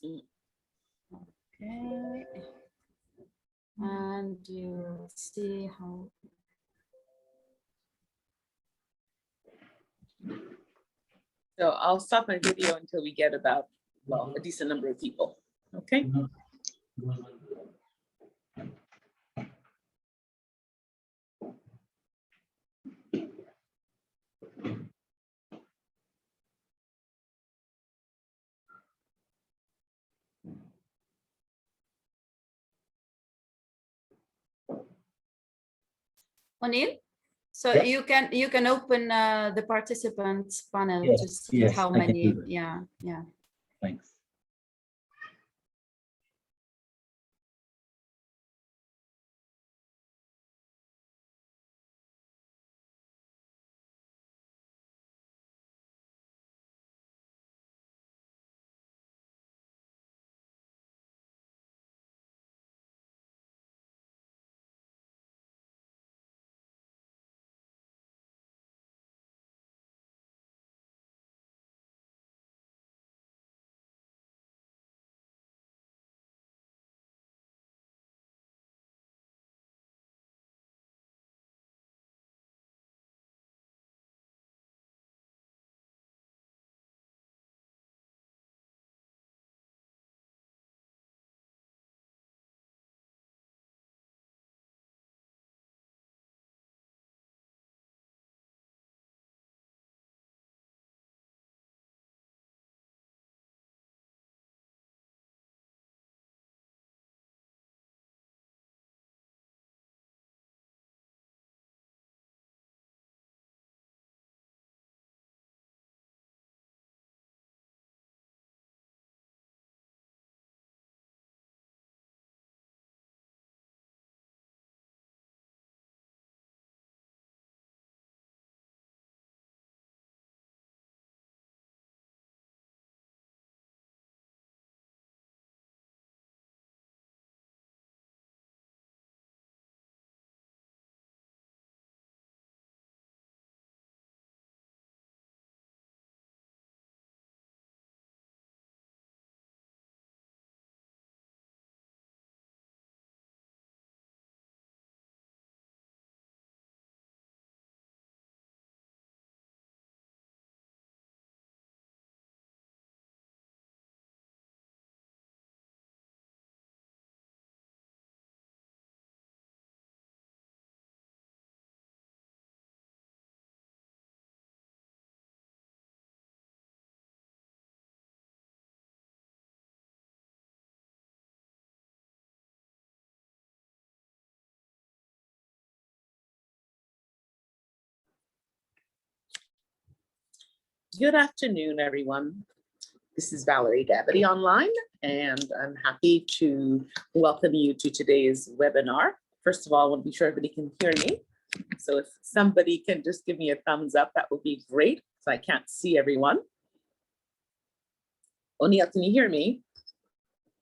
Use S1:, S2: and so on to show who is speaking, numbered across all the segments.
S1: Okay. And you see how.
S2: So I'll stop my video until we get about, well, a decent number of people. Okay.
S1: O'Neill, so
S3: Yep.
S1: you can open the participants panel
S3: Yes,
S1: to see
S3: yes,
S1: how
S3: I can
S1: many.
S3: do that.
S1: Yeah.
S3: Thanks.
S2: Good afternoon, everyone. This is Valerie Dabity online, and I'm happy to welcome you to today's webinar. First of all, I want to be sure everybody can hear me. So if somebody can just give me a thumbs up, that would be great, so I can't see everyone. O'Neill, can you hear me?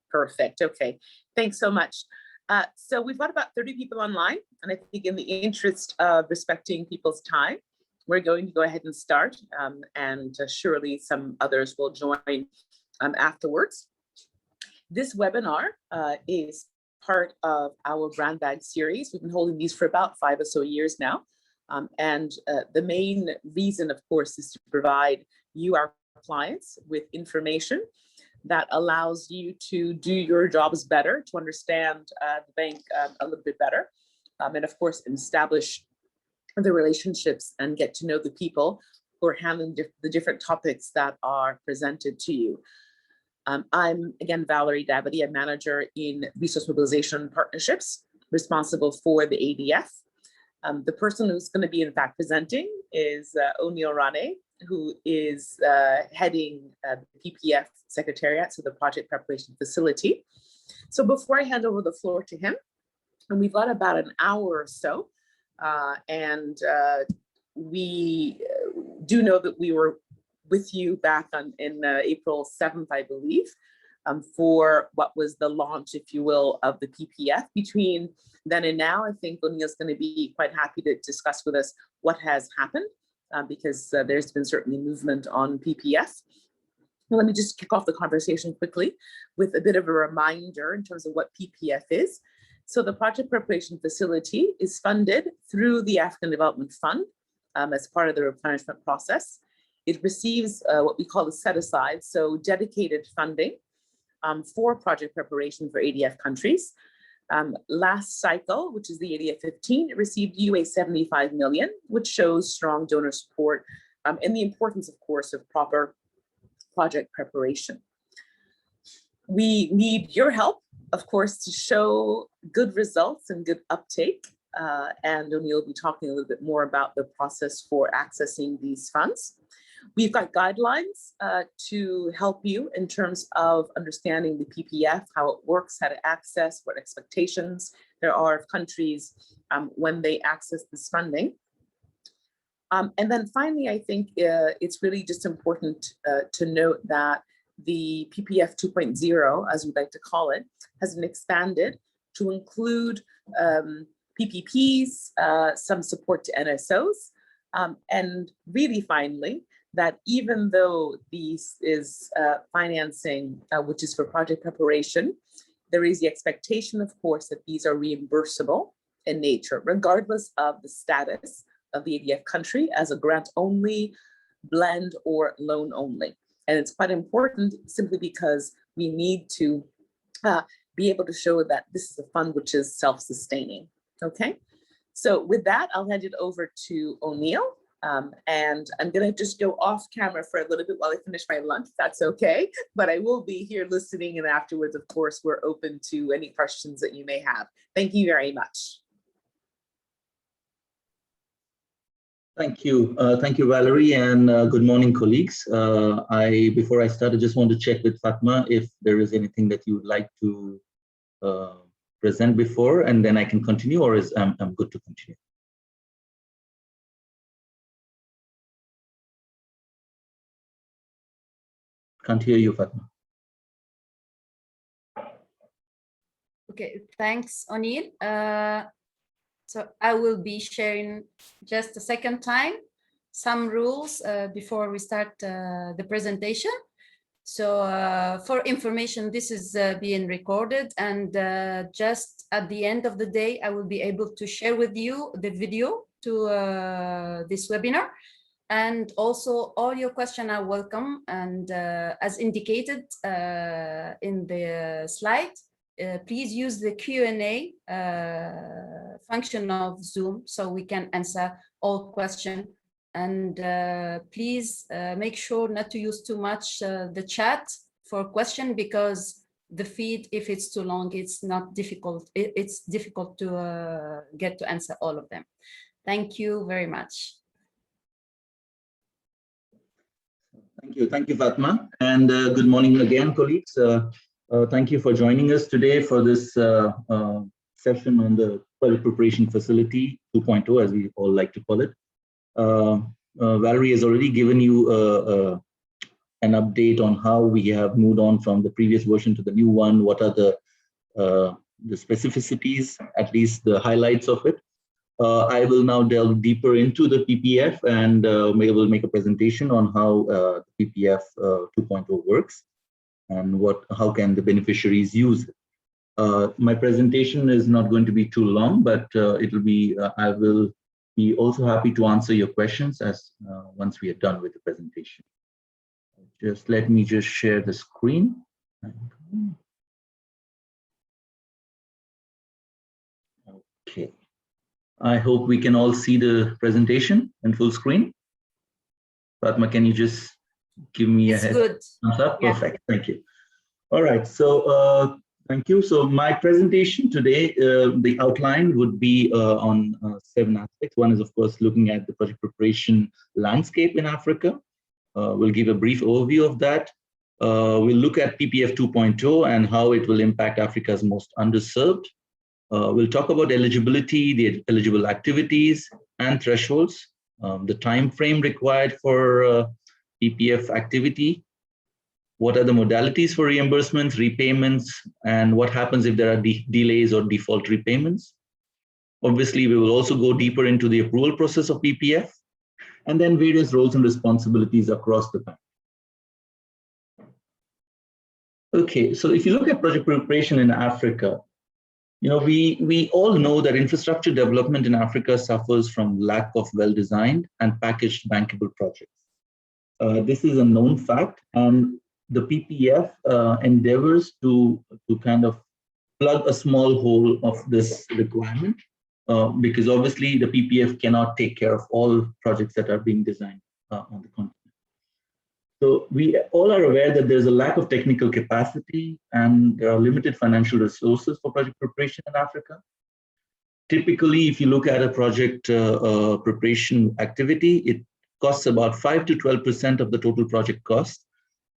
S2: Perfect, okay. Thanks so much. So we've got about 30 people online, and I think in the interest of respecting people's time, we're going to go ahead and start, and surely some others will join afterwards. This webinar is part of our BROWNBAG series. We've been holding these for about 5 or so years now. And the main reason, of course, is to provide you, our clients, with information that allows you to do your jobs better, to understand the bank a little bit better, and of course, establish the relationships and get to know the people who are handling the different topics that are presented to you. I'm, again, Valerie Dabity, a manager in Resource Mobilization Partnerships, responsible for the ADF. The person who's going to be, in fact, presenting is O'Neill Rane, who is heading the PPF Secretariat, so the Project Preparation Facility. So before I hand over the floor to him, and we've got about an hour or so, we do know that we were with you back in April 7th, I believe, for what was the launch, if you will, of the PPF. Between then and now, I think O'Neill's going to be quite happy to discuss with us what has happened, because there's been certainly movement on PPF. Well, let me just kick off the conversation quickly with a bit of a reminder in terms of what PPF is. So the Project Preparation Facility is funded through the African Development Fund as part of the replenishment process. It receives what we call a set-aside, so dedicated funding for project preparation for ADF countries. Last cycle, which is the ADF 15, it received UA 75 million, which shows strong donor support and the importance, of course, of proper project preparation. We need your help, of course, to show good results and good uptake. And O'Neill will be talking a little bit more about the process for accessing these funds. We've got guidelines to help you in terms of understanding the PPF, how it works, how to access, what expectations there are of countries when they access this funding. And then finally, I think it's really just important to note that the PPF 2.0, as we like to call it, has been expanded to include PPPs, some support to NSOs, and really finally, that even though this is financing, which is for project preparation, there is the expectation, of course, that these are reimbursable in nature, regardless of the status of the ADF country as a grant only, blend, or loan only. And it's quite important simply because we need to be able to show that this is a fund which is self-sustaining, okay? So with that, I'll hand it over to O'Neill. And I'm gonna just go off camera for a little bit while I finish my lunch, if that's okay. But I will be here listening, and afterwards, of course, we're open to any questions that you may have. Thank you very much.
S3: Thank you, Valerie, and good morning, colleagues. Before I start, I just want to check with Fatma if there is anything that you would like to present before, and then I can continue, or I'm good to continue. Can't hear you, Fatma.
S1: Okay, thanks, O'Neill. So I will be sharing just a second time some rules before we start the presentation. So for information, this is being recorded, and just at the end of the day, I will be able to share with you the video to this webinar. And also all your questions are welcome. And as indicated in the slide, please use the Q&A function of Zoom so we can answer all questions. And please make sure not to use too much the chat for question, because the feed, if it's too long, it's not difficult. It's difficult to get to answer all of them. Thank you very much.
S3: Thank you, Fatma, and good morning again, colleagues. Thank you for joining us today for this session on the Project Preparation Facility 2.0, as we all like to call it. Valerie has already given you an update on how we have moved on from the previous version to the new one. What are the specificities, at least the highlights of it. I will now delve deeper into the PPF, and will make a presentation on how PPF 2.0 works and how can the beneficiaries use it. My presentation is not going to be too long, but it will be. I will be also happy to answer your questions as once we are done with the presentation. Just let me just share the screen. Okay. I hope we can all see the presentation in full screen. Fatma, can you just give me a thumbs up? Yeah. Perfect, thank you. All right, so thank you. So my presentation today, the outline would be on 7 aspects. One is, of course, looking at the project preparation landscape in Africa. We'll give a brief overview of that. We'll look at PPF 2.0 and how it will impact Africa's most underserved. We'll talk about eligibility, the eligible activities and thresholds, the time frame required for PPF activity, what are the modalities for reimbursements, repayments, and what happens if there are delays or default repayments. Obviously, we will also go deeper into the approval process of PPF, and then various roles and responsibilities across the bank. Okay, so if you look at project preparation in Africa, we all know that infrastructure development in Africa suffers from lack of well-designed and packaged bankable projects. This is a known fact, and the PPF endeavors to kind of plug a small hole of this requirement, because obviously the PPF cannot take care of all projects that are being designed on the continent. So we all are aware that there's a lack of technical capacity and there are limited financial resources for project preparation in Africa. Typically, if you look at a project preparation activity, it costs about 5 to 12% of the total project cost,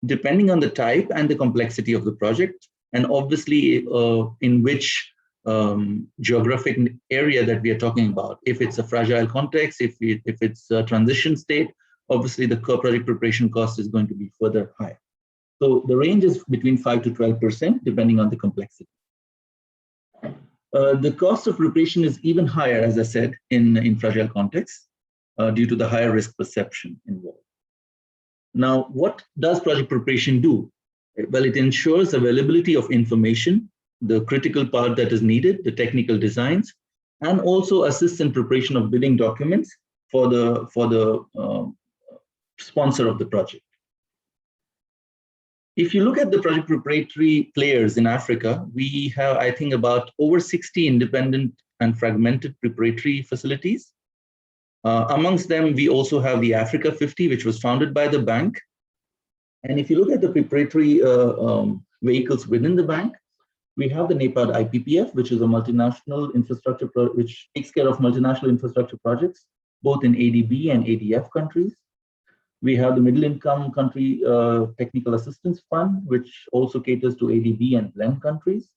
S3: depending on the type and the complexity of the project, and obviously in which geographic area that we are talking about. If it's a fragile context, if it's a transition state, obviously the project preparation cost is going to be further high. So the range is between 5 to 12%, depending on the complexity. The cost of preparation is even higher, as I said, in fragile contexts, due to the higher risk perception involved. Now, what does project preparation do? Well, it ensures availability of information, the critical part that is needed, the technical designs, and also assists in preparation of bidding documents for the sponsor of the project. If you look at the project preparatory players in Africa, we have, I think, about over 60 independent and fragmented preparatory facilities. Amongst them, we also have the Africa 50, which was founded by the bank. And if you look at the preparatory vehicles within the bank, we have the NEPAD IPPF, which is a multinational infrastructure, which takes care of multinational infrastructure projects, both in ADB and ADF countries. We have the Middle Income Country Technical Assistance Fund, which also caters to ADB and blend countries.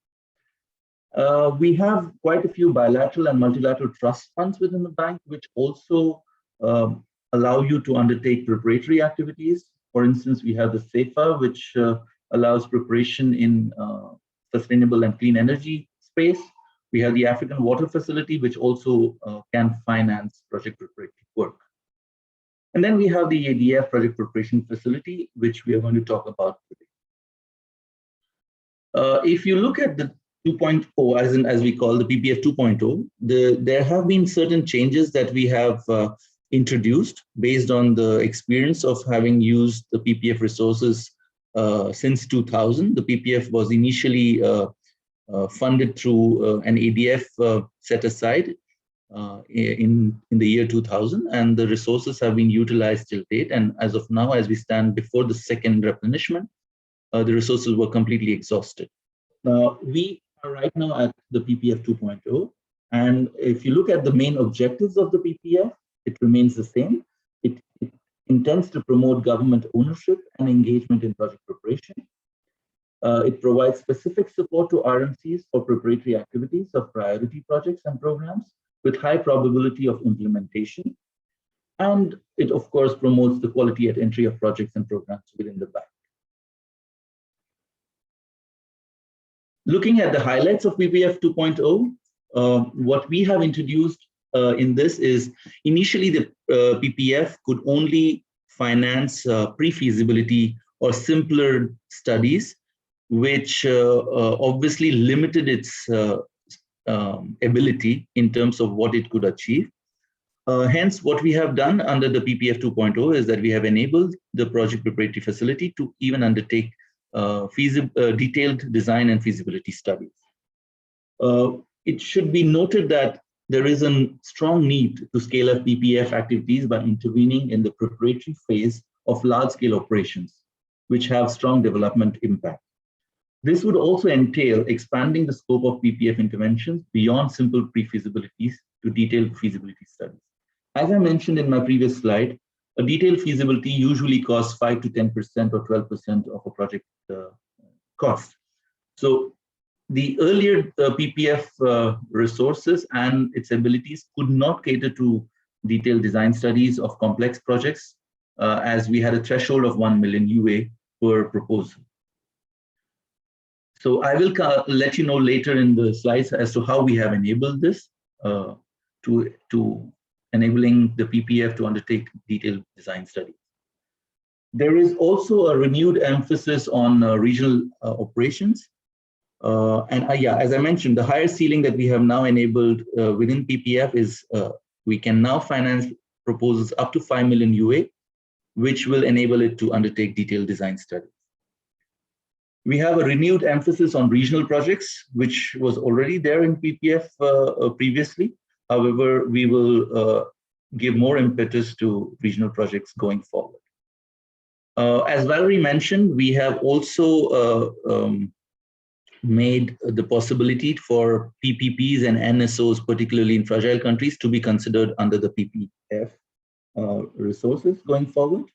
S3: We have quite a few bilateral and multilateral trust funds within the bank, which also allow you to undertake preparatory activities. For instance, we have the SEFA, which allows preparation in sustainable and clean energy space. We have the African Water Facility, which also can finance project preparatory work. And then we have the ADF Project Preparation Facility, which we are going to talk about today. If you look at the 2.0, as we call the PPF 2.0, there have been certain changes that we have introduced based on the experience of having used the PPF resources since 2000. The PPF was initially funded through an ADF set aside in the year 2000, and the resources have been utilized till date. And as of now, as we stand before the second replenishment, the resources were completely exhausted. Now, we are right now at the PPF 2.0. And if you look at the main objectives of the PPF, it remains the same. It intends to promote government ownership and engagement in project preparation. It provides specific support to RMCs for preparatory activities of priority projects and programs with high probability of implementation. And it, of course, promotes the quality at entry of projects and programs within the bank. Looking at the highlights of PPF 2.0, what we have introduced in this is initially the PPF could only finance pre-feasibility or simpler studies, which obviously limited its ability in terms of what it could achieve. Hence, what we have done under the PPF 2.0 is that we have enabled the project preparatory facility to even undertake detailed design and feasibility studies. It should be noted that there is a strong need to scale up PPF activities by intervening in the preparatory phase of large-scale operations, which have strong development impact. This would also entail expanding the scope of PPF interventions beyond simple pre-feasibilities to detailed feasibility studies. As I mentioned in my previous slide, a detailed feasibility usually costs 5 to 10% or 12% of a project cost. So the earlier PPF resources and its abilities could not cater to detailed design studies of complex projects, as we had a threshold of 1 million UA per proposal. So I will let you know later in the slides as to how we have enabled this to enabling the PPF to undertake detailed design studies. There is also a renewed emphasis on regional operations. Yeah, as I mentioned, the higher ceiling that we have now enabled within PPF is we can now finance proposals up to 5 million UA, which will enable it to undertake detailed design studies. We have a renewed emphasis on regional projects, which was already there in PPF previously. However, we will give more impetus to regional projects going forward. As Valerie mentioned, we have also made the possibility for PPPs and NSOs, particularly in fragile countries, to be considered under the PPF resources going forward.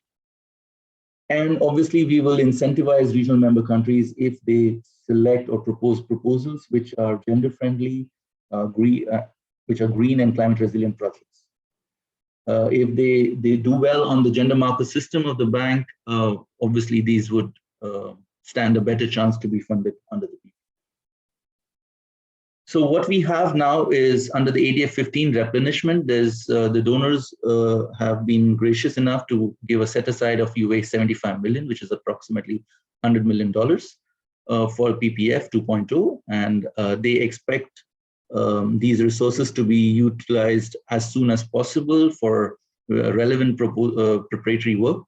S3: And obviously, we will incentivize regional member countries if they select or propose proposals which are gender-friendly, which are green and climate-resilient projects. If they do well on the gender marker system of the bank, obviously these would stand a better chance to be funded under the PPP. So what we have now is under the ADF 15 replenishment, there's the donors have been gracious enough to give a set aside of UA 75 million, which is approximately $100 million for PPF 2.0, and they expect these resources to be utilized as soon as possible for relevant preparatory work,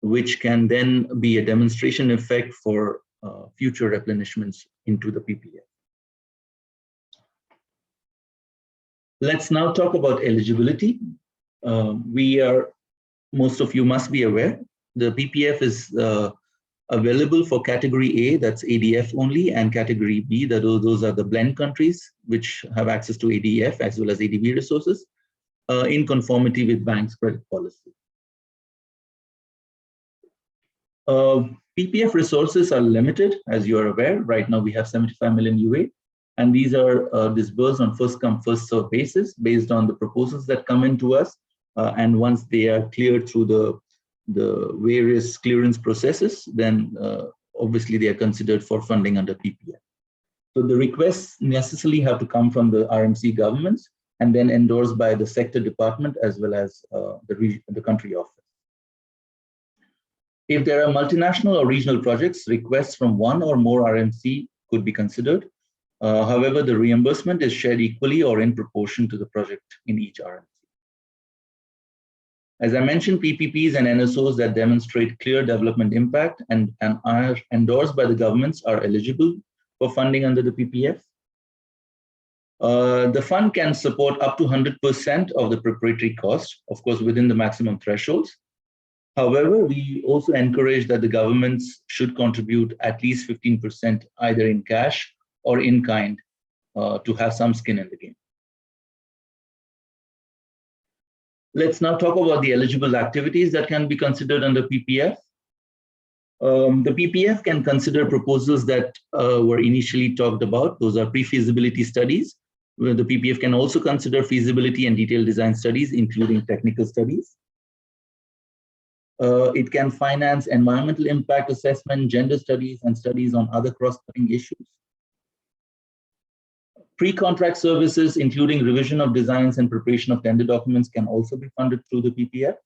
S3: which can then be a demonstration effect for future replenishments into the PPF. Let's now talk about eligibility. Most of you must be aware, the PPF is available for category A, that's ADF only, and category B, those are the blend countries which have access to ADF as well as ADB resources in conformity with bank's credit policy. PPF resources are limited, as you are aware. Right now we have 75 million UA, and these are disbursed on first come, first serve basis based on the proposals that come into us. And once they are cleared through the various clearance processes, then obviously they are considered for funding under PPF. So the requests necessarily have to come from the RMC governments and then endorsed by the sector department as well as the country office. If there are multinational or regional projects, requests from one or more RMC could be considered. However, the reimbursement is shared equally or in proportion to the project in each RMC. As I mentioned, PPPs and NSOs that demonstrate clear development impact and are endorsed by the governments are eligible for funding under the PPF. The fund can support up to 100% of the preparatory cost, of course, within the maximum thresholds. However, we also encourage that the governments should contribute at least 15% either in cash or in kind to have some skin in the game. Let's now talk about the eligible activities that can be considered under PPF. The PPF can consider proposals that were initially talked about. Those are pre-feasibility studies, where the PPF can also consider feasibility and detailed design studies, including technical studies. It can finance environmental impact assessment, gender studies, and studies on other cross-cutting issues. Pre-contract services, including revision of designs and preparation of tender documents, can also be funded through the PPF.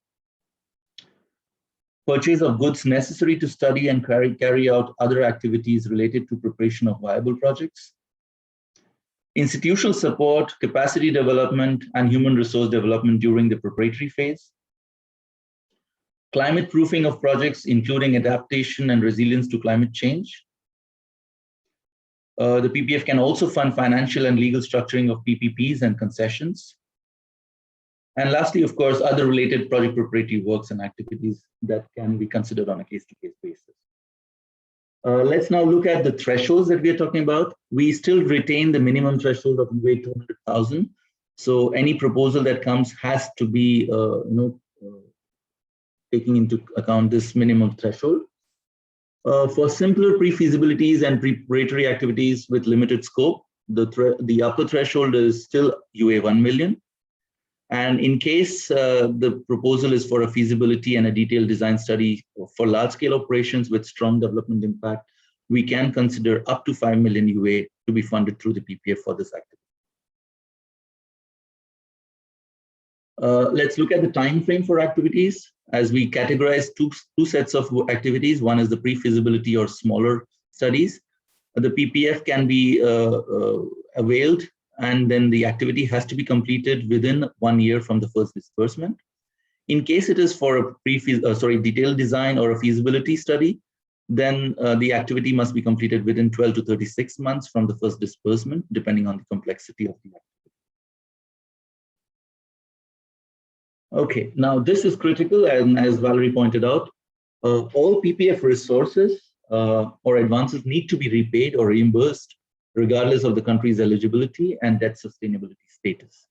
S3: Purchase of goods necessary to study and carry out other activities related to preparation of viable projects. Institutional support, capacity development, and human resource development during the preparatory phase. Climate proofing of projects, including adaptation and resilience to climate change. The PPF can also fund financial and legal structuring of PPPs and concessions. And lastly, of course, other related project preparatory works and activities that can be considered on a case-to-case basis. Let's now look at the thresholds that we are talking about. We still retain the minimum threshold of UA 200,000. So any proposal that comes has to be taking into account this minimum threshold. For simpler pre-feasibilities and preparatory activities with limited scope, the upper threshold is still UA 1 million. And in case the proposal is for a feasibility and a detailed design study for large-scale operations with strong development impact, we can consider up to 5 million UA to be funded through the PPF for this activity. Let's look at the time frame for activities as we categorize two sets of activities. One is the pre-feasibility or smaller studies. The PPF can be availed, and then the activity has to be completed within 1 year from the first disbursement. In case it is for a detailed design or a feasibility study, then the activity must be completed within 12 to 36 months from the first disbursement, depending on the complexity of the activity. Okay, now this is critical, and as Valerie pointed out, all PPF resources or advances need to be repaid or reimbursed regardless of the country's eligibility and debt sustainability status.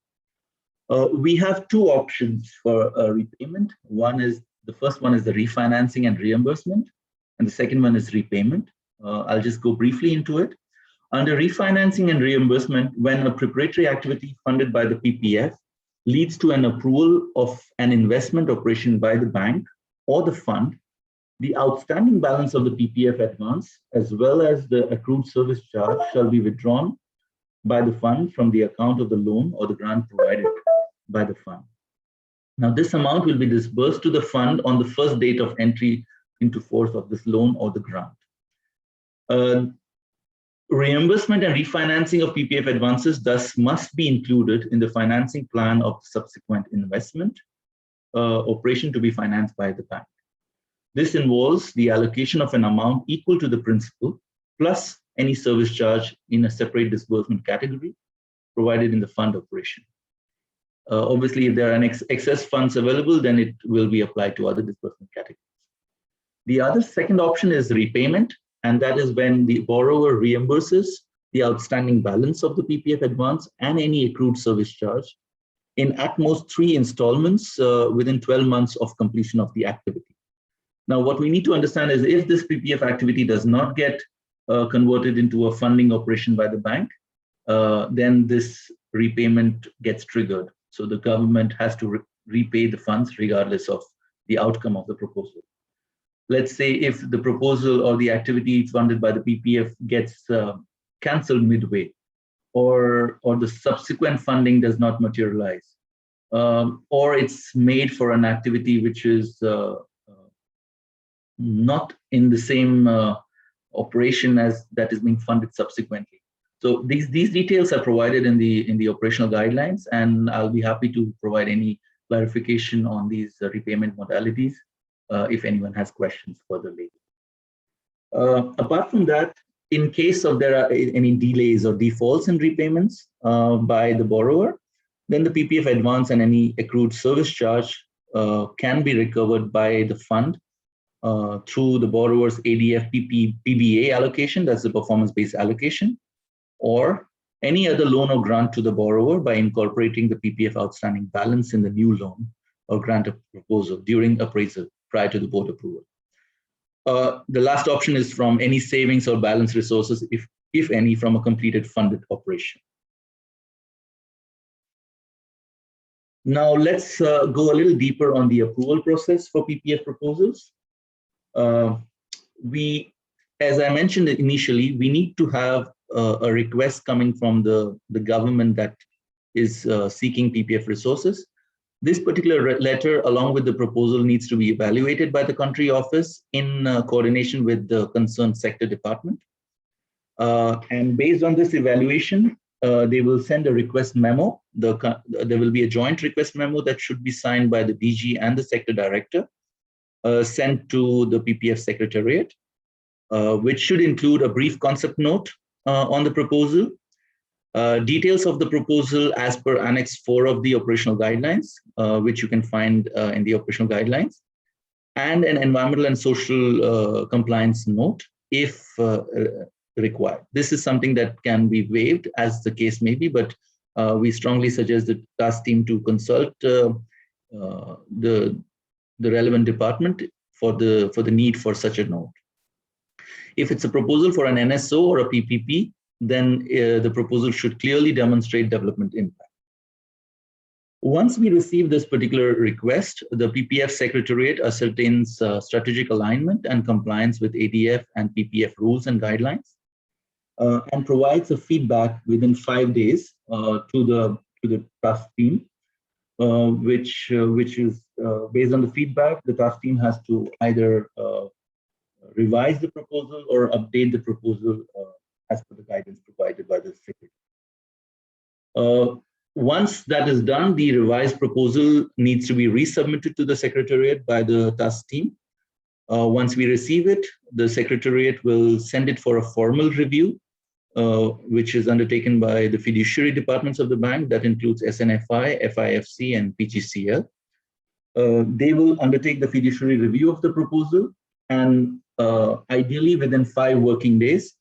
S3: We have two options for repayment. The first one is the refinancing and reimbursement, and the second one is repayment. I'll just go briefly into it. Under refinancing and reimbursement, when a preparatory activity funded by the PPF leads to an approval of an investment operation by the bank or the fund, the outstanding balance of the PPF advance, as well as the accrued service charge, shall be withdrawn by the fund from the account of the loan or the grant provided by the fund. Now, this amount will be disbursed to the fund on the first date of entry into force of this loan or the grant. Reimbursement and refinancing of PPF advances thus must be included in the financing plan of the subsequent investment operation to be financed by the bank. This involves the allocation of an amount equal to the principal plus any service charge in a separate disbursement category provided in the fund operation. Obviously, if there are excess funds available, then it will be applied to other disbursement categories. The other second option is repayment, and that is when the borrower reimburses the outstanding balance of the PPF advance and any accrued service charge in at most 3 installments within 12 months of completion of the activity. Now, what we need to understand is if this PPF activity does not get converted into a funding operation by the bank, then this repayment gets triggered. So the government has to repay the funds regardless of the outcome of the proposal. Let's say if the proposal or the activity funded by the PPF gets cancelled midway, or the subsequent funding does not materialize, or it's made for an activity which is not in the same operation as that is being funded subsequently. So these details are provided in the operational guidelines, and I'll be happy to provide any clarification on these repayment modalities if anyone has questions further later. Apart from that, in case of there are any delays or defaults in repayments by the borrower, then the PPF advance and any accrued service charge can be recovered by the fund through the borrower's ADF PBA allocation, that's the performance-based allocation, or any other loan or grant to the borrower by incorporating the PPF outstanding balance in the new loan or grant proposal during appraisal prior to the board approval. The last option is from any savings or balance resources, if any, from a completed funded operation. Now let's go a little deeper on the approval process for PPF proposals. As I mentioned initially, we need to have a request coming from the government that is seeking PPF resources. This particular letter, along with the proposal, needs to be evaluated by the country office in coordination with the concerned sector department. And based on this evaluation, they will send a request memo. There will be a joint request memo that should be signed by the DG and the sector director, sent to the PPF Secretariat, which should include a brief concept note on the proposal, details of the proposal as per Annex 4 of the operational guidelines, which you can find in the operational guidelines, and an environmental and social compliance note if required. This is something that can be waived as the case may be, but we strongly suggest the task team to consult the relevant department for the need for such a note. If it's a proposal for an NSO or a PPP, then the proposal should clearly demonstrate development impact. Once we receive this particular request, the PPF Secretariat ascertains strategic alignment and compliance with ADF and PPF rules and guidelines, and provides a feedback within 5 days to the task team which is based on the feedback. The task team has to either revise the proposal or update the proposal as per the guidance provided by the secretary. Once that is done, the revised proposal needs to be resubmitted to the secretariat by the task team. Once we receive it, the secretariat will send it for a formal review, which is undertaken by the fiduciary departments of the bank. That includes SNFI, FIFC, and PGCL. They will undertake the fiduciary review of the proposal and ideally within 5 working days,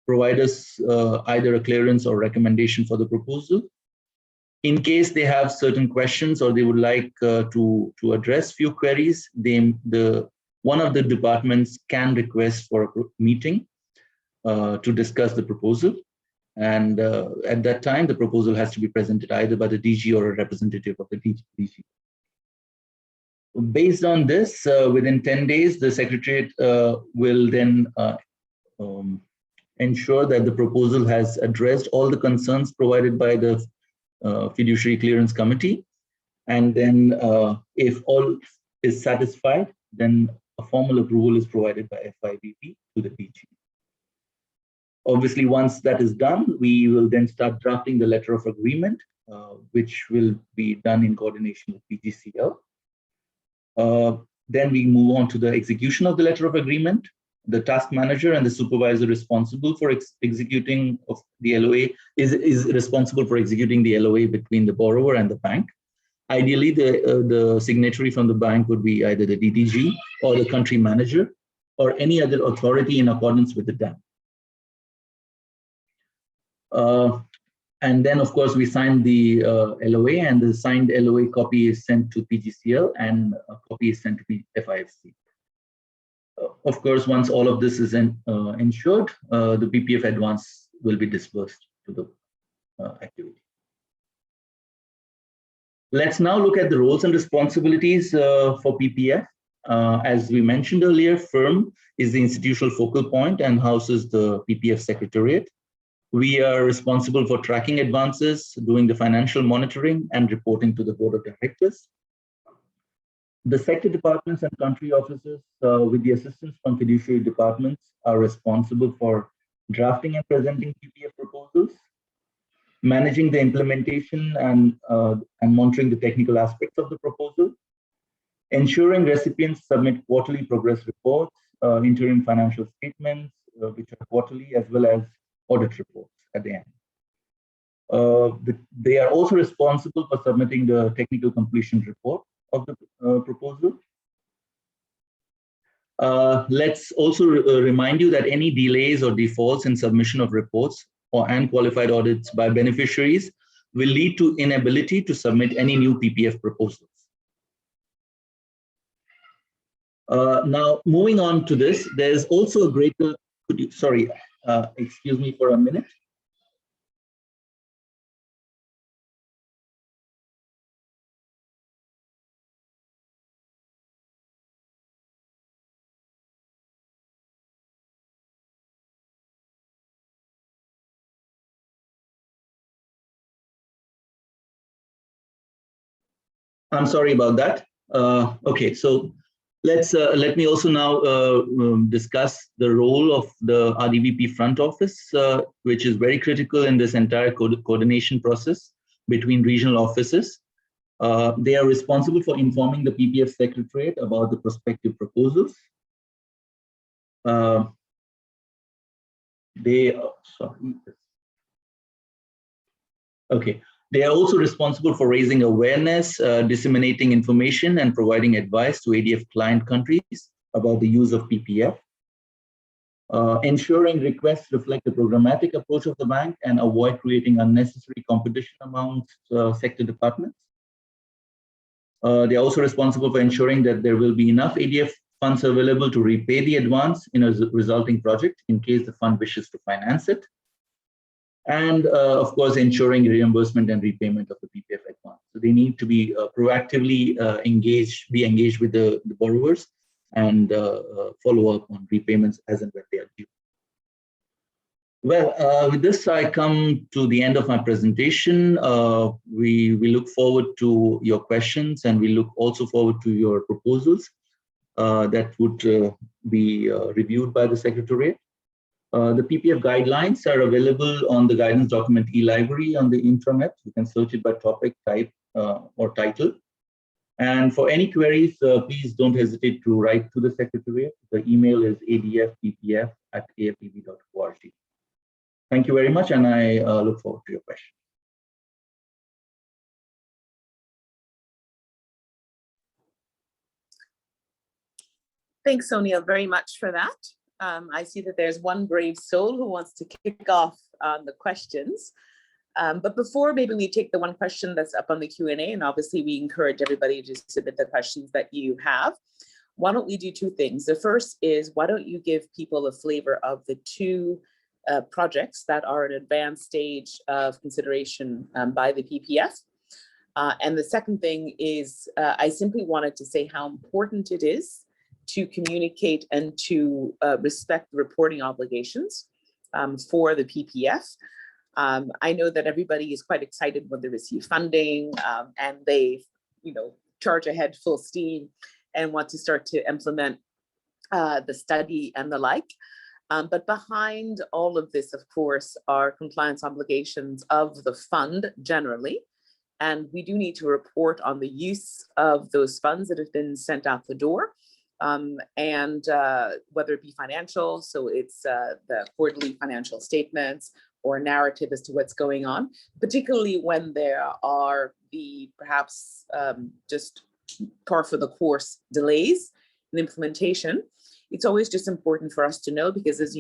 S3: provide us either a clearance or recommendation for the proposal. In case they have certain questions or they would like to address few queries, one of the departments can request for a meeting to discuss the proposal. And at that time, the proposal has to be presented either by the DG or a representative of the DG. Based on this, within 10 days, the secretariat will then ensure that the proposal has addressed all the concerns provided by the fiduciary clearance committee. And then if all is satisfied, then a formal approval is provided by FIBP to the DG. Obviously, once that is done, we will then start drafting the letter of agreement, which will be done in coordination with PGCL. Then we move on to the execution of the letter of agreement. The task manager and the supervisor responsible for executing of the LOA is responsible for executing the LOA between the borrower and the bank. Ideally, the signatory from the bank would be either the DDG or the country manager or any other authority in accordance with the DAM. And then, of course, we sign the LOA, and the signed LOA copy is sent to PGCL and a copy is sent to FIFC. Of course, once all of this is ensured, the PPF advance will be disbursed to the activity. Let's now look at the roles and responsibilities for PPF. As we mentioned earlier, firm is the institutional focal point and houses the PPF secretariat. We are responsible for tracking advances, doing the financial monitoring, and reporting to the board of directors. The sector departments and country offices, with the assistance from fiduciary departments, are responsible for drafting and presenting PPF proposals, managing the implementation and monitoring the technical aspects of the proposal, ensuring recipients submit quarterly progress reports, interim financial statements, which are quarterly, as well as audit reports at the end. They are also responsible for submitting the technical completion report of the proposal. Let's also remind you that any delays or defaults in submission of reports or unqualified audits by beneficiaries will lead to inability to submit any new PPF proposals. Now, moving on to this, there's also a greater, excuse me for a minute. I'm sorry about that. Okay, so let me also now discuss the role of the Rdbp front office, which is very critical in this entire coordination process between regional offices. They are responsible for informing the PPF secretariat about the prospective proposals. They are also responsible for raising awareness, disseminating information, and providing advice to ADF client countries about the use of PPF, ensuring requests reflect the programmatic approach of the bank and avoid creating unnecessary competition amongst sector departments. They are also responsible for ensuring that there will be enough ADF funds available to repay the advance in a resulting project in case the fund wishes to finance it. And of course, ensuring reimbursement and repayment of the PPF advance. So they need to be proactively engaged with the borrowers and follow up on repayments as and when they are due. Well, with this, I come to the end of my presentation. We look forward to your questions, and we look also forward to your proposals that would be reviewed by the Secretariat. The PPF guidelines are available on the guidance document e-library on the intranet. You can search it by topic, type, or title. And for any queries, please don't hesitate to write to the Secretariat. The email is adfppf@afpb.org. Thank you very much, and I look forward to your questions.
S2: Thanks, O'Neill, very much for that. I see that there's one brave soul who wants to kick off on the questions. But before maybe we take the one question that's up on the Q&A, and obviously we encourage everybody to submit the questions that you have, why don't we do two things? The first is, why don't you give people a flavor of the two projects that are an advanced stage of consideration by the PPF. And the second thing is, I simply wanted to say how important it is to communicate and to respect the reporting obligations for the PPF. I know that everybody is quite excited when they receive funding and they, charge ahead full steam and want to start to implement the study and the like. But behind all of this, of course, are compliance obligations of the fund generally. And we do need to report on the use of those funds that have been sent out the door. And whether it be financial, so it's the quarterly financial statements or narrative as to what's going on, particularly when there are the perhaps just par for the course delays in implementation. It's always just important for us to know, because as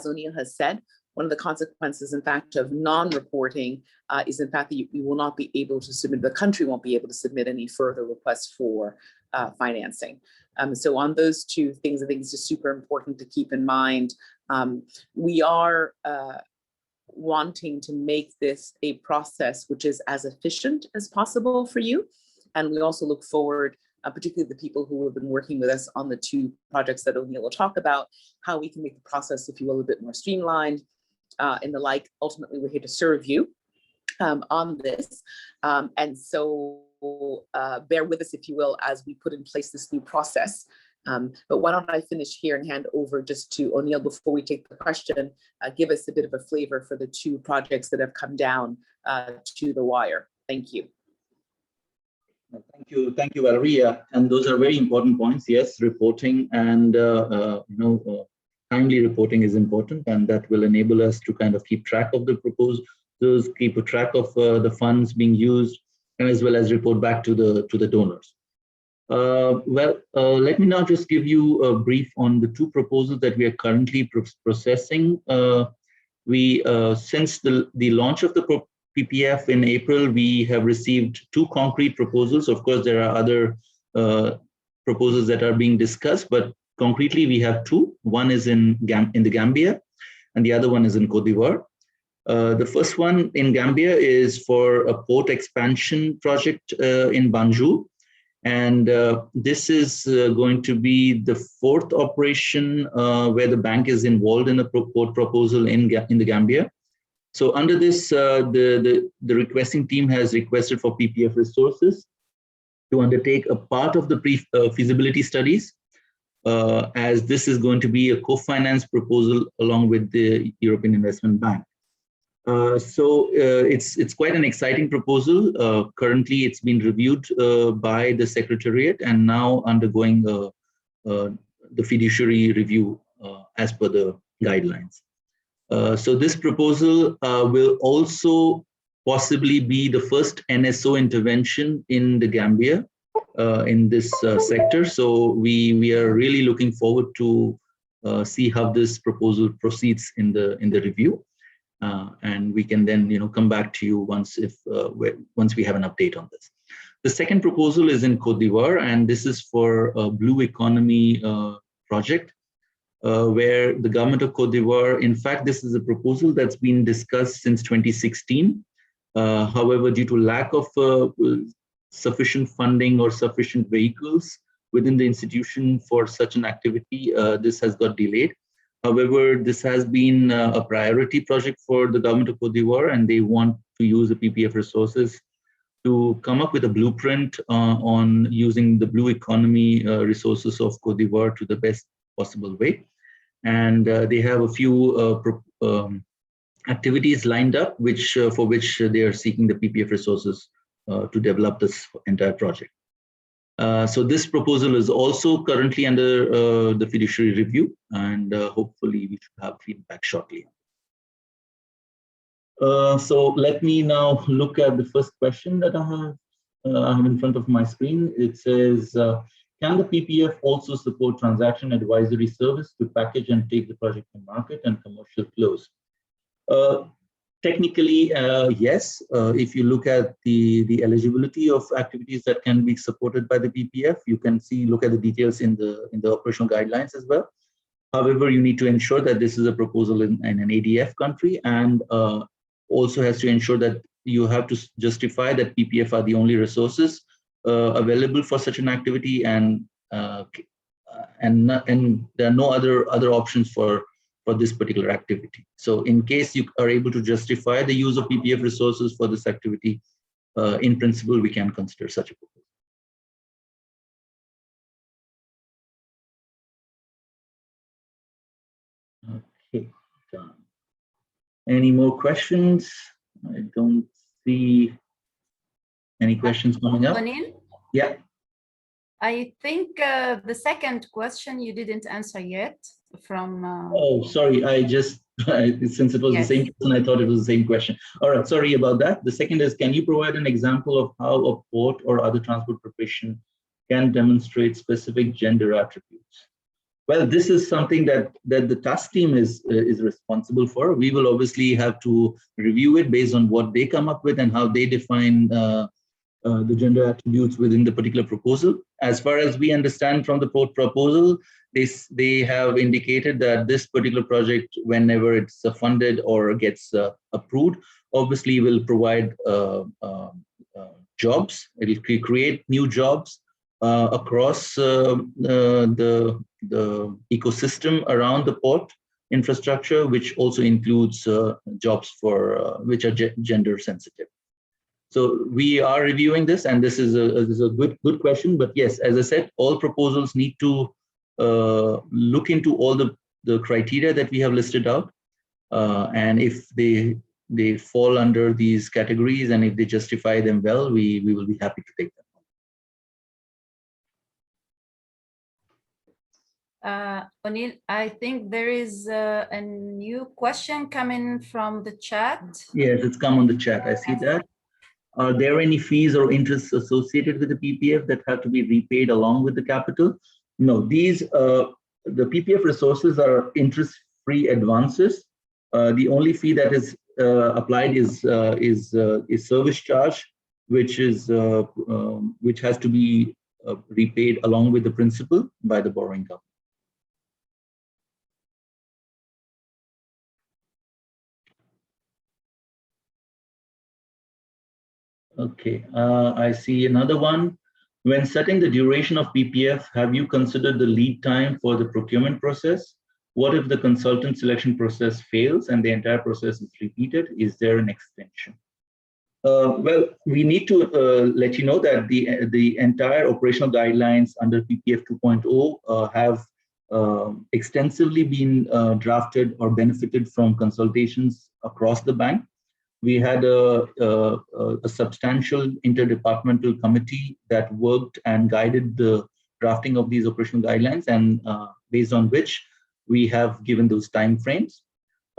S2: O'Neill has said, one of the consequences, in fact, of non-reporting is, in fact, that you will not be able to submit, the country won't be able to submit any further requests for financing. So on those two things, I think it's just super important to keep in mind. We are wanting to make this a process which is as efficient as possible for you. And we also look forward, particularly the people who have been working with us on the two projects that O'Neill will talk about, how we can make the process, if you will, a bit more streamlined and the like. Ultimately, we're here to serve you on this. And so bear with us, if you will, as we put in place this new process. But why don't I finish here and hand over just to O'Neill before we take the question, give us a bit of a flavor for the two projects that have come down to the wire. Thank you.
S3: Thank you, Valerie. And those are very important points. Yes, reporting and timely reporting is important, and that will enable us to kind of keep track of the proposals, keep a track of the funds being used, and as well as report back to the donors. Let me now just give you a brief on the two proposals that we are currently processing. Since the launch of the PPF in April, we have received two concrete proposals. Of course, there are other proposals that are being discussed, but concretely we have two. One is in the Gambia, and the other one is in Côte d'Ivoire. The first one in Gambia is for a port expansion project in Banjul. And this is going to be the fourth operation where the bank is involved in a port proposal in the Gambia. So under this, the requesting team has requested for PPF resources to undertake a part of the feasibility studies, as this is going to be a co-finance proposal along with the European Investment Bank. So it's quite an exciting proposal. Currently, it's been reviewed by the Secretariat and now undergoing the fiduciary review as per the guidelines. So this proposal will also possibly be the first NSO intervention in the Gambia in this sector. So we are really looking forward to see how this proposal proceeds in the review. And we can then come back to you once we have an update on this. The second proposal is in Côte d'Ivoire, and this is for a blue economy project where the government of Côte d'Ivoire, in fact, this is a proposal that's been discussed since 2016. However, due to lack of sufficient funding or sufficient vehicles within the institution for such an activity, this has got delayed. However, this has been a priority project for the government of Cote d'Ivoire, and they want to use the PPF resources to come up with a blueprint on using the blue economy resources of Cote d'Ivoire to the best possible way. And they have a few activities lined up, for which they are seeking the PPF resources to develop this entire project. So this proposal is also currently under the fiduciary review, and hopefully we should have feedback shortly. So let me now look at the first question that I have in front of my screen. It says, can the PPF also support transaction advisory service to package and take the project to market and commercial close? Technically, yes. If you look at the eligibility of activities that can be supported by the PPF, you can look at the details in the operational guidelines as well. However, you need to ensure that this is a proposal in an ADF country, and also has to ensure that you have to justify that PPF are the only resources available for such an activity, and there are no other options for this particular activity. So in case you are able to justify the use of PPF resources for this activity, in principle, we can consider such a proposal. Okay, done. Any more questions? I don't see any questions coming up.
S1: Anil?
S3: Yeah.
S1: I think the second question you didn't answer yet from.
S3: Oh, sorry. I just, since it was the same person, I thought it was the same question. All right. Sorry about that. The second is, can you provide an example of how a port or other transport preparation can demonstrate specific gender attributes? Well, this is something that the task team is responsible for. We will obviously have to review it based on what they come up with and how they define the gender attributes within the particular proposal. As far as we understand from the proposal, they have indicated that this particular project, whenever it's funded or gets approved, obviously will provide jobs. It will create new jobs across the ecosystem around the port infrastructure, which also includes jobs for which are gender sensitive. So we are reviewing this, and this is a good question. But yes, as I said, all proposals need to look into all the criteria that we have listed out, and if they fall under these categories and if they justify them well, we will be happy to take them.
S1: Anil, I think there is a new question coming from the chat.
S3: Yes, it's come on the chat. I see that. Are there any fees or interests associated with the PPF that have to be repaid along with the capital? No, the PPF resources are interest-free advances. The only fee that is applied is service charge, which has to be repaid along with the principal by the borrowing company. Okay, I see another one. When setting the duration of PPF, have you considered the lead time for the procurement process? What if the consultant selection process fails and the entire process is repeated? Is there an extension? Well, we need to let you know that the entire operational guidelines under PPF 2.0 have extensively been drafted or benefited from consultations across the bank. We had a substantial interdepartmental committee that worked and guided the drafting of these operational guidelines, and based on which we have given those time frames.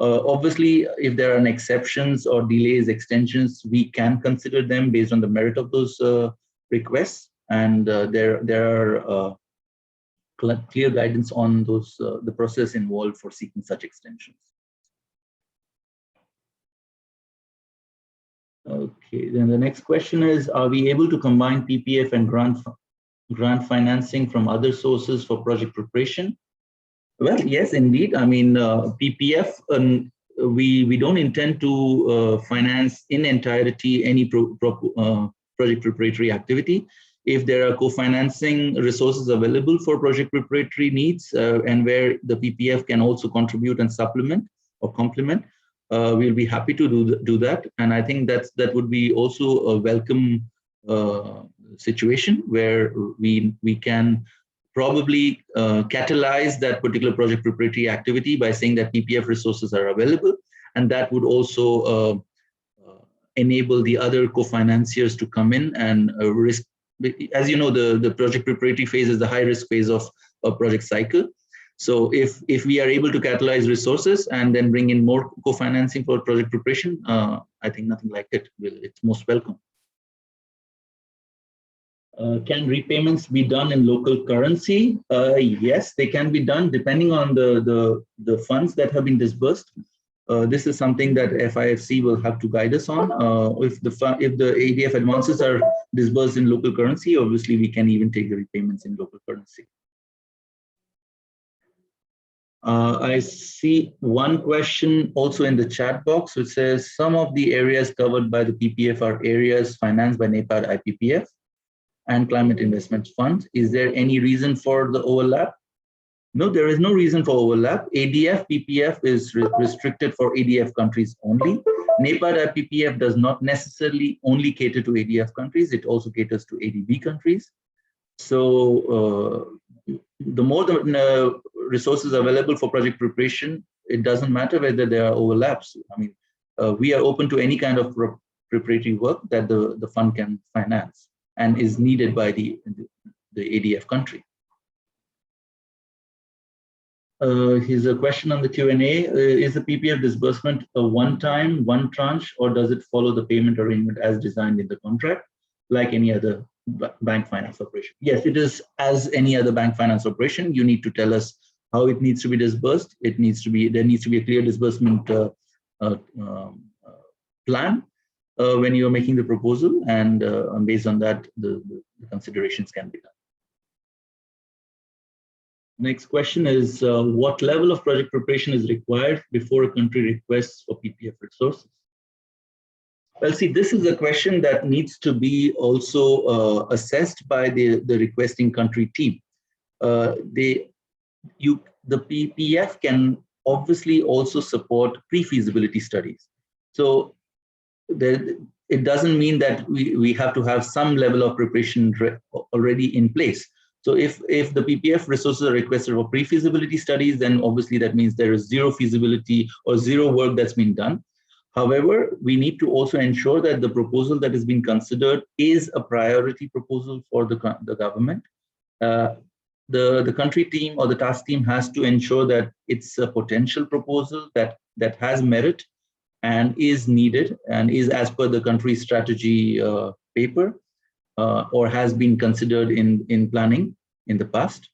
S3: Obviously, if there are exceptions or delays, extensions, we can consider them based on the merit of those requests, and there are clear guidance on those the process involved for seeking such extensions. Okay, then the next question is, are we able to combine PPF and grant financing from other sources for project preparation? Well, yes, indeed. I mean, PPF, we don't intend to finance in entirety any project preparatory activity. if there are co-financing resources available for project preparatory needs, and where the PPF can also contribute and supplement or complement, we'll be happy to do that. And I think that would be also a welcome situation where we can probably catalyze that particular project preparatory activity by saying that PPF resources are available, and that would also enable the other co-financiers to come in and risk. As you know, the project preparatory phase is the high risk phase of a project cycle. So if we are able to catalyze resources and then bring in more co-financing for project preparation, I think nothing like it. It's most welcome. Can repayments be done in local currency? Yes, they can be done depending on the funds that have been disbursed. This is something that FIFC will have to guide us on. If the ADF advances are disbursed in local currency, obviously we can even take the repayments in local currency. I see one question also in the chat box, which says some of the areas covered by the PPF are areas financed by NEPAD IPPF and Climate Investment Fund. Is there any reason for the overlap? No, there is no reason for overlap. ADF PPF is restricted for ADF countries only. NEPAD IPPF does not necessarily only cater to ADF countries, it also caters to ADB countries. So the more the resources available for project preparation, it doesn't matter whether there are overlaps. I mean, we are open to any kind of preparatory work that the fund can finance and is needed by the ADF country. Here's a question on the Q&A. Is the PPF disbursement a one-time, one tranche, or does it follow the payment arrangement as designed in the contract, like any other bank finance operation? Yes, it is as any other bank finance operation. You need to tell us how it needs to be disbursed. There needs to be a clear disbursement plan when you are making the proposal, and based on that, the considerations can be done. Next question is, what level of project preparation is required before a country requests for PPF resources? Well, see, this is a question that needs to be also assessed by the requesting country team. The PPF can obviously also support pre-feasibility studies. So it doesn't mean that we have to have some level of preparation already in place. So if the PPF resources are requested for pre-feasibility studies, then obviously that means there is zero feasibility or zero work that's been done. However, we need to also ensure that the proposal that is being considered is a priority proposal for the government. The country team or the task team has to ensure that it's a potential proposal that has merit and is needed and is as per the country strategy paper, or has been considered in planning in the past.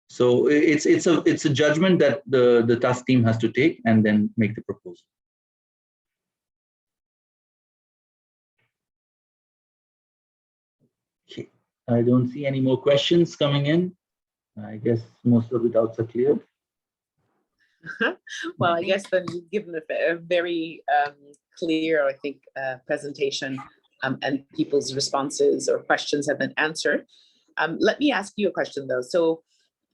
S3: So it's a judgment that the task team has to take and then make the proposal. Okay, I don't see any more questions coming in. I guess most of the doubts are cleared.
S2: Well, I guess then you've given a very clear, I think, presentation, and people's responses or questions have been answered. Let me ask you a question though. So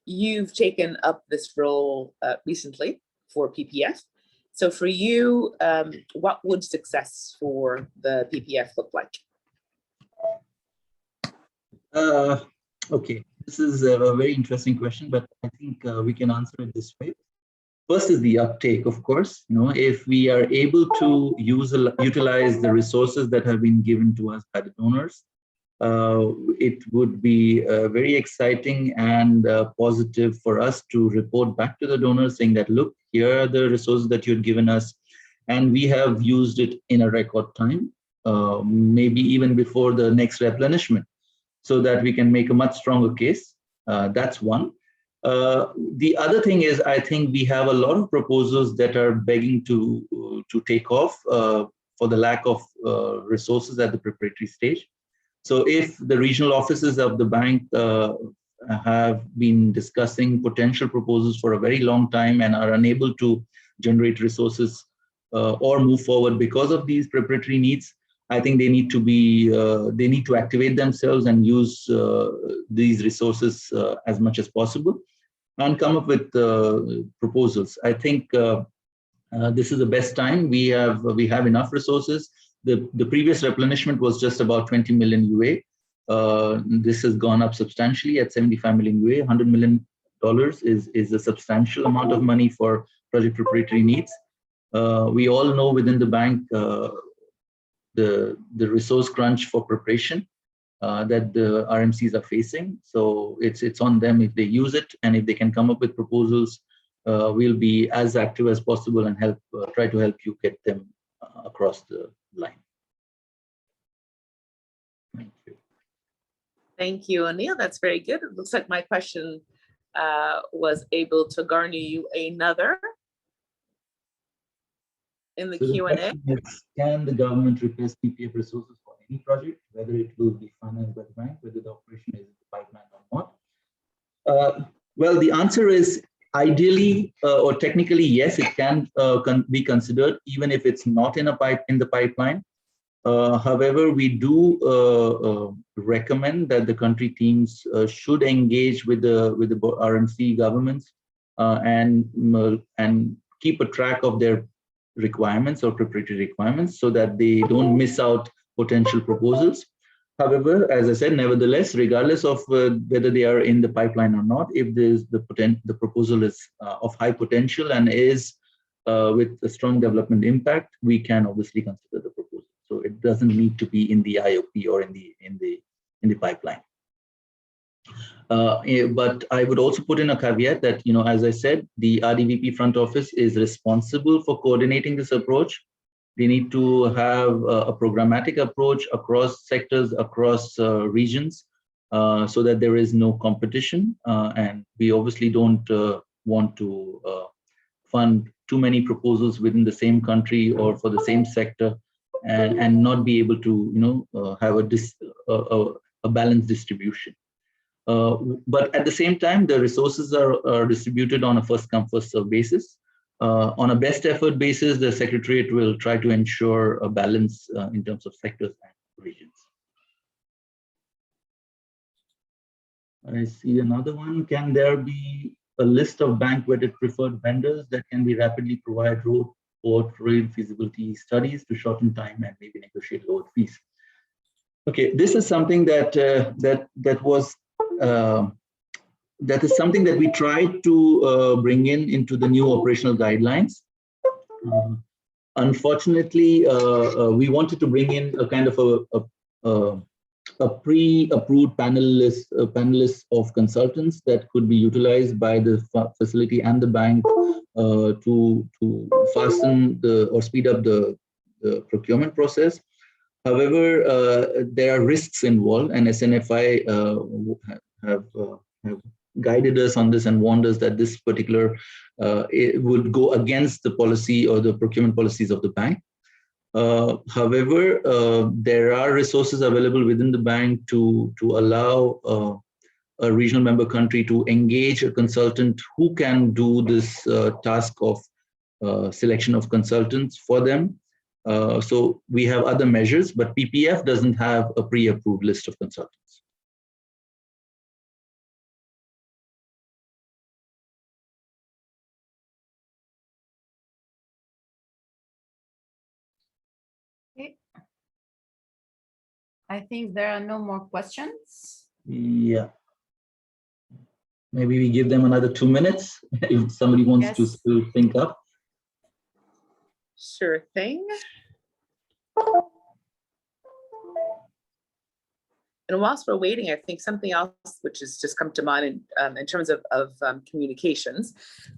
S2: you've taken up this role recently for PPF. So for you, what would success for the PPF look like?
S3: Okay, this is a very interesting question, but I think we can answer it this way. First is the uptake, of course. You know, if we are able to utilize the resources that have been given to us by the donors, it would be very exciting and positive for us to report back to the donors saying that, look, here are the resources that you've given us, and we have used it in a record time, maybe even before the next replenishment, so that we can make a much stronger case. That's one. The other thing is, I think we have a lot of proposals that are begging to take off for the lack of resources at the preparatory stage. So if the regional offices of the bank have been discussing potential proposals for a very long time and are unable to generate resources or move forward because of these preparatory needs, I think they need to activate themselves and use these resources as much as possible and come up with proposals. I think this is the best time. We have enough resources. The previous replenishment was just about 20 million UA. This has gone up substantially at 75 million UA. $100 million is a substantial amount of money for project preparatory needs. We all know within the bank the resource crunch for preparation that the RMCs are facing. So it's on them if they use it, and if they can come up with proposals, we'll be as active as possible and try to help you get them across the line. Thank you.
S2: Thank you, Anil. That's very good. It looks like my question was able to garner you another in the Q&A.
S3: Can the government request PPF resources for any project, whether it will be financed by the bank, whether the operation is in the pipeline or not? Well, the answer is ideally or technically, yes, it can be considered even if it's not in the pipeline. However, we do recommend that the country teams should engage with the RMC governments and keep a track of their requirements or preparatory requirements so that they don't miss out potential proposals. However, as I said, nevertheless, regardless of whether they are in the pipeline or not, if there's the proposal is of high potential and is with a strong development impact, we can obviously consider the proposal. So it doesn't need to be in the IOP or in the pipeline. But I would also put in a caveat that, as I said, the Rdbp front office is responsible for coordinating this approach. They need to have a programmatic approach across sectors, across regions, so that there is no competition. And we obviously don't want to fund too many proposals within the same country or for the same sector, and not be able to, have a balanced distribution. But at the same time, the resources are distributed on a first-come, first-served basis. On a best effort basis, the Secretariat will try to ensure a balance in terms of sectors and regions. I see another one. Can there be a list of bank-vetted preferred vendors that can be rapidly provide road, port, rail feasibility studies to shorten time and maybe negotiate lower fees? Okay, this is something that is something that we tried to bring in the new operational guidelines. Unfortunately, we wanted to bring in a kind of a pre-approved panelists of consultants that could be utilized by the facility and the bank to fasten or speed up the procurement process. However, there are risks involved, and SNFI have guided us on this and warned us that this particular it would go against the policy or the procurement policies of the bank. However, there are resources available within the bank to allow a regional member country to engage a consultant who can do this task of selection of consultants for them. So we have other measures, but PPF doesn't have a pre-approved list of consultants.
S1: Okay. I think there are no more questions.
S3: Yeah. Maybe we give them another 2 minutes if somebody wants to still think up.
S2: Sure thing. And whilst we're waiting, I think something else which has just come to mind in terms of communications,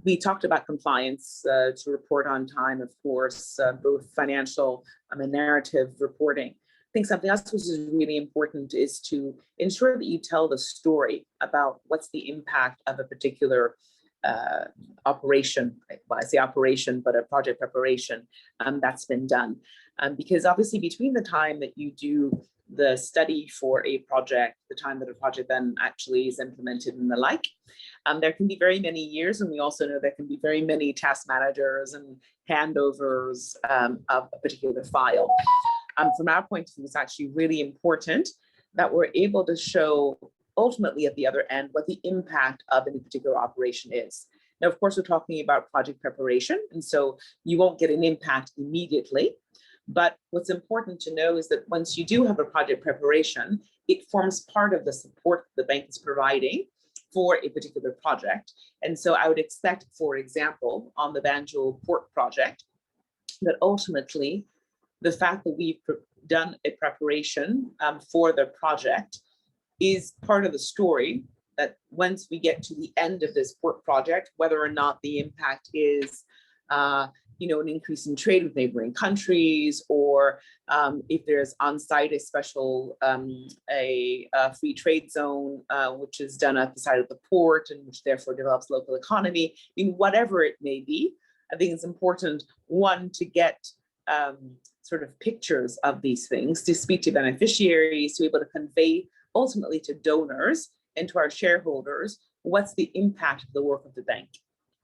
S2: we talked about compliance to report on time, of course, both financial and narrative reporting. I think something else which is really important is to ensure that you tell the story about what's the impact of a particular operation. Well, I say operation, but a project preparation that's been done. Because obviously between the time that you do the study for a project, the time that a project then actually is implemented and the like, there can be very many years, and we also know there can be very many task managers and handovers of a particular file. from our point of view, it's actually really important that we're able to show ultimately at the other end what the impact of any particular operation is. Now, of course, we're talking about project preparation, and so you won't get an impact immediately. But what's important to know is that once you do have a project preparation, it forms part of the support the bank is providing for a particular project. And so I would expect, for example, on the Banjul Port project, that ultimately the fact that we've done a preparation for the project is part of the story, that once we get to the end of this port project, whether or not the impact is an increase in trade with neighboring countries, or if there's on site a special a free trade zone, which is done at the side of the port and which therefore develops local economy, whatever it may be, I think it's important, one, to get sort of pictures of these things, to speak to beneficiaries, to be able to convey ultimately to donors and to our shareholders what's the impact of the work of the bank.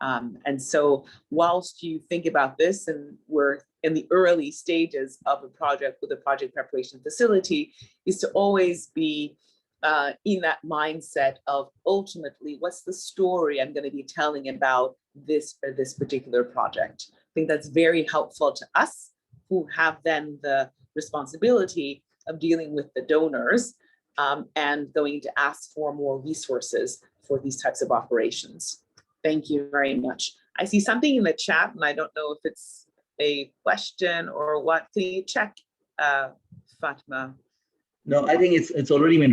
S2: And so whilst you think about this, and we're in the early stages of a project with a project preparation facility, is to always be in that mindset of ultimately, what's the story I'm going to be telling about this or this particular project. I think that's very helpful to us, who have then the responsibility of dealing with the donors and going to ask for more resources for these types of operations. Thank you very much. I see something in the chat, and I don't know if it's a question or what. Can you check, Fatma?
S3: No, I think it's already been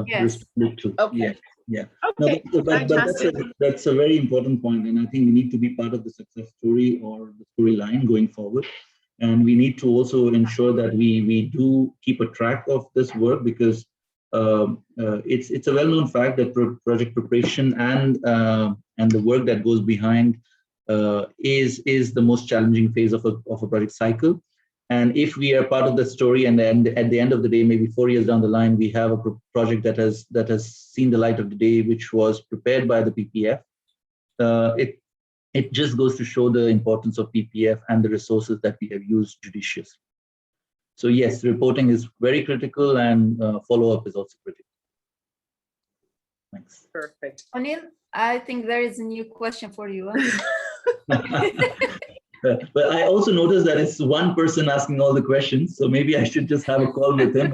S1: yes.
S3: responded to.
S2: Okay.
S3: Yeah.
S2: Okay.
S3: No, but that's a very important point, and I think we need to be part of the success story or the storyline going forward. And we need to also ensure that we do keep a track of this work, because it's a well-known fact that project preparation and the work that goes behind is the most challenging phase of a project cycle. And if we are part of the story, and then at the end of the day, maybe 4 years down the line, we have a project that has seen the light of the day, which was prepared by the PPF, it just goes to show the importance of PPF and the resources that we have used judiciously. So yes, reporting is very critical, and follow-up is also critical. Thanks.
S2: Perfect.
S1: O'Neill, I think there is a new question for you.
S3: But I also noticed that it's one person asking all the questions, so maybe I should just have a call with him.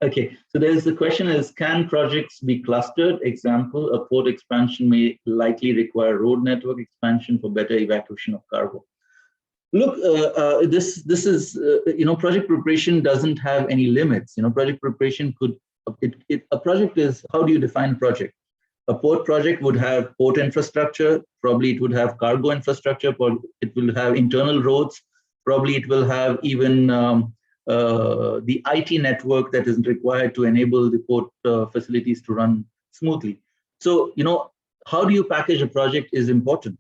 S3: Okay, so there's the question is, can projects be clustered? Example, a port expansion may likely require road network expansion for better evacuation of cargo. Look, this is, project preparation doesn't have any limits. Project preparation could, a project is, how do you define a project? A port project would have port infrastructure, probably it would have cargo infrastructure, it will have internal roads, probably it will have even the IT network that is required to enable the port facilities to run smoothly. So, how do you package a project is important.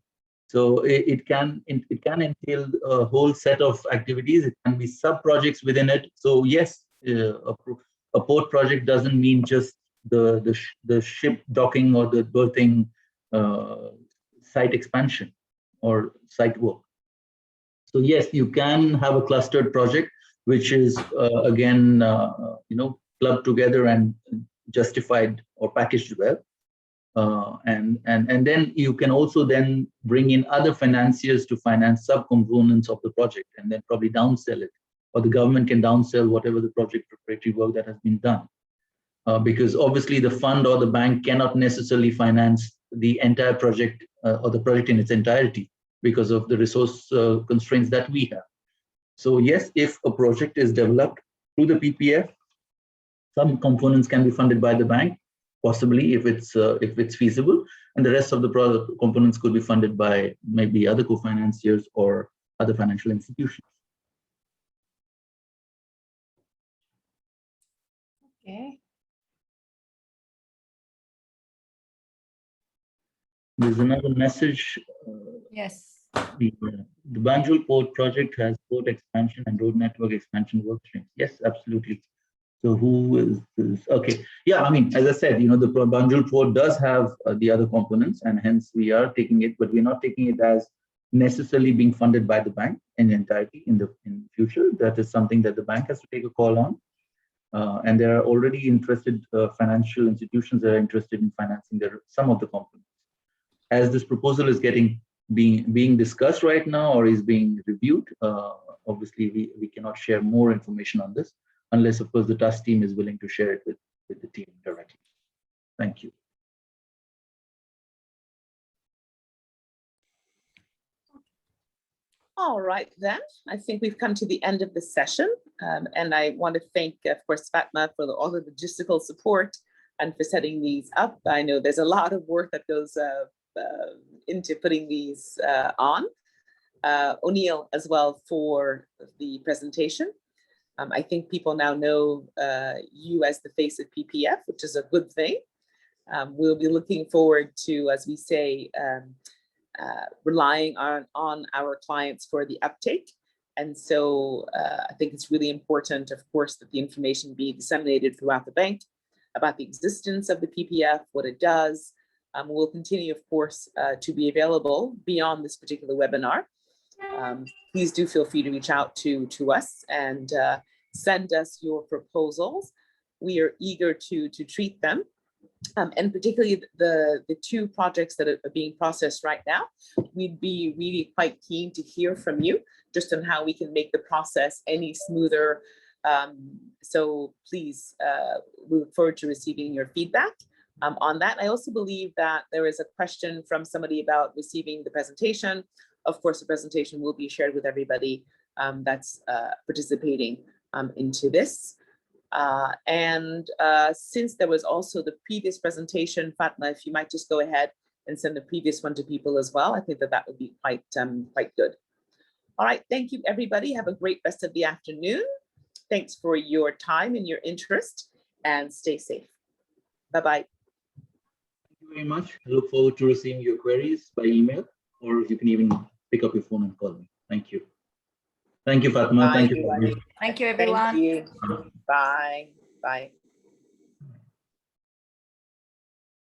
S3: So it can entail a whole set of activities. It can be sub-projects within it. So yes, a port project doesn't mean just the ship docking or the berthing site expansion or site work. So yes, you can have a clustered project, which is again, clubbed together and justified or packaged well. And then you can also then bring in other financiers to finance subcomponents of the project, and then probably downsell it, or the government can downsell whatever the project preparatory work that has been done. Because obviously the fund or the bank cannot necessarily finance the entire project or the project in its entirety because of the resource constraints that we have. So yes, if a project is developed through the PPF, some components can be funded by the bank, possibly if it's feasible, and the rest of the components could be funded by maybe other co-financiers or other financial institutions.
S1: Okay.
S3: There's another message.
S1: Yes.
S3: The Banjul Port project has port expansion and road network expansion work streams. Yes, absolutely. So who is this? Okay, yeah, I mean, as I said, the Banjul Port does have the other components, and hence we are taking it, but we're not taking it as necessarily being funded by the bank in entirety in the future. That is something that the bank has to take a call on. And there are already interested financial institutions that are interested in financing some of the components. As this proposal is being discussed right now or is being reviewed, obviously we cannot share more information on this unless, of course, the TUS team is willing to share it with the team directly. Thank you.
S2: All right, then. I think we've come to the end of the session. And I want to thank, of course, Fatma for all the logistical support and for setting these up. I know there's a lot of work that goes into putting these on. O'Neill as well for the presentation. I think people now know you as the face of PPF, which is a good thing. We'll be looking forward to, as we say, relying on our clients for the uptake. And so I think it's really important, of course, that the information be disseminated throughout the bank about the existence of the PPF, what it does. We'll continue, of course, to be available beyond this particular webinar. Please do feel free to reach out to us and send us your proposals. We are eager to treat them. And particularly the two projects that are being processed right now, we'd be really quite keen to hear from you just on how we can make the process any smoother. So please, we look forward to receiving your feedback on that. I also believe that there is a question from somebody about receiving the presentation. Of course, the presentation will be shared with everybody that's participating into this. Since there was also the previous presentation, Fatma, if you might just go ahead and send the previous one to people as well, I think that would be quite good. All right, thank you, everybody. Have a great rest of the afternoon. Thanks for your time and your interest, and stay safe. Bye-bye.
S3: Thank you very much. I look forward to receiving your queries by email, or you can even pick up your phone and call me. Thank you. Thank you, Fatma.
S2: Bye,
S3: thank you.
S2: everybody.
S1: Thank you, everyone.
S2: Thank you. Bye. Bye.